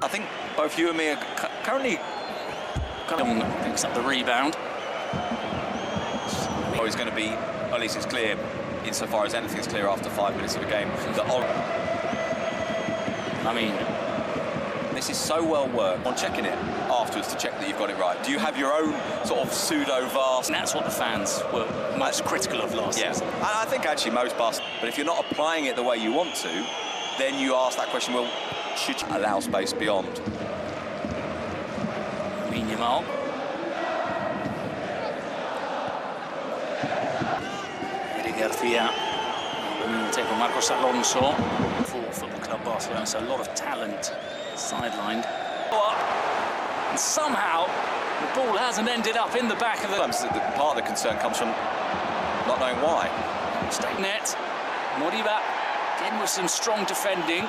I think both you and me are currently... Picks up the rebound. Oh, he's going to be, at least it's clear, insofar as anything's clear after 5 minutes of a game, that I mean, this is so well worked on checking it afterwards to check that you've got it right. Do you have your own sort of pseudo-VAR? and that's what the fans were most critical of last season. And I think actually most bars, but if you're not applying it the way you want to, then you ask that question, well, should you allow space beyond? Lamine Yamal. Garcia. Take on Marcos Alonso for Football Club Barcelona, so a lot of talent sidelined. And somehow the ball hasn't ended up in the back of the... Part of the concern comes from not knowing why. Mistake net. Moriba again with some strong defending.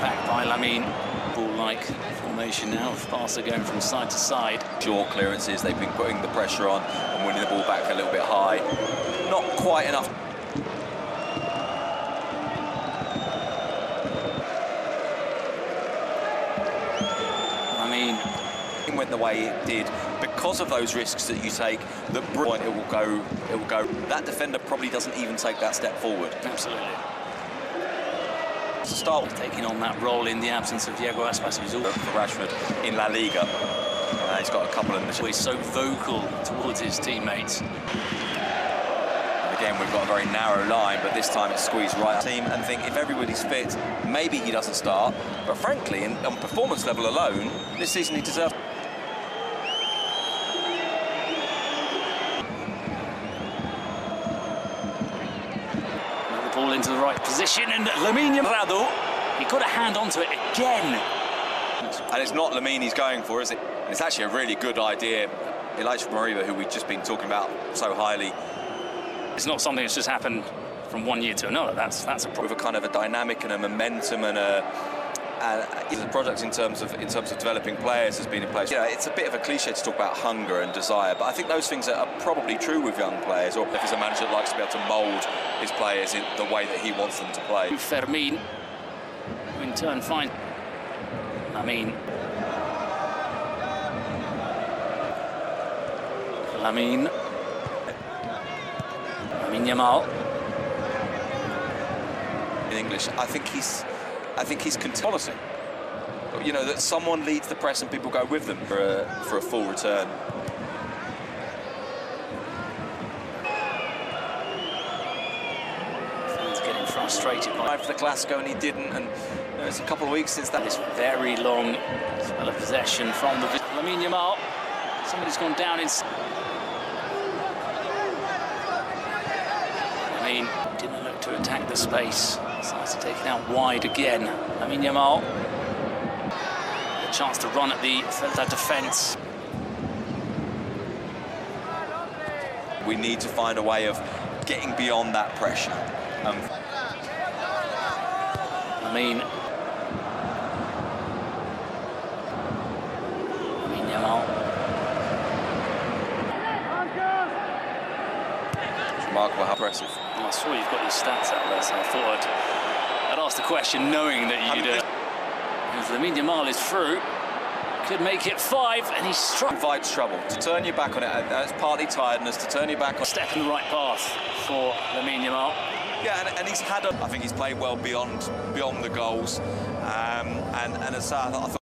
Back by Lamine. Ball-like formation now, with Barca going from side to side. Short clearances, they've been putting the pressure on and winning the ball back a little bit high. Not quite enough. I mean, it went the way it did because of those risks that you take. The point it will go. That defender probably doesn't even take that step forward. Absolutely. To start taking on that role in the absence of Diego Aspas, who's all for Rashford in La Liga. He's got a couple of... He's so vocal towards his teammates. Again, we've got a very narrow line, but this time it's squeezed right up. Team and think if everybody's fit, maybe he doesn't start. But frankly, on performance level alone, this season he deserves. Ball into the right position, and Lamine Yamal, he got a hand onto it again. And it's not Lamine he's going for, is it? And it's actually a really good idea. Elijah Moriba, who we've just been talking about so highly. It's not something that's just happened from one year to another. That's a problem. With a kind of a dynamic and a momentum and the project in terms of developing players has been in place. You know, it's a bit of a cliche to talk about hunger and desire, but I think those things are probably true with young players, or if there's a manager that likes to be able to mould his players in the way that he wants them to play. Fermin, who in turn find Lamine Yamal. In English, I think he's policy. You know, that someone leads the press and people go with them for a full return. Fans getting frustrated by for the Clasico, and he didn't. And it's a couple of weeks since that. This very long spell of possession from the Lamine Yamal. Somebody's gone down in. Lamine didn't look to attack the space. Starts to take it out wide again. Lamine Yamal. A chance to run at the Celta defence. We need to find a way of getting beyond that pressure. Lamine Yamal. It's remarkable how impressive. I saw you've got your stats out there, so I thought I'd ask the question knowing that you'd... If Lamine Yamal is through, could make it 5, and he's struck. Invites trouble. To turn your back on it, that's partly tiredness, to turn your back on... Step in the right path for Lamine Yamal. Yeah, and he's had I think he's played well beyond the goals. And as I thought...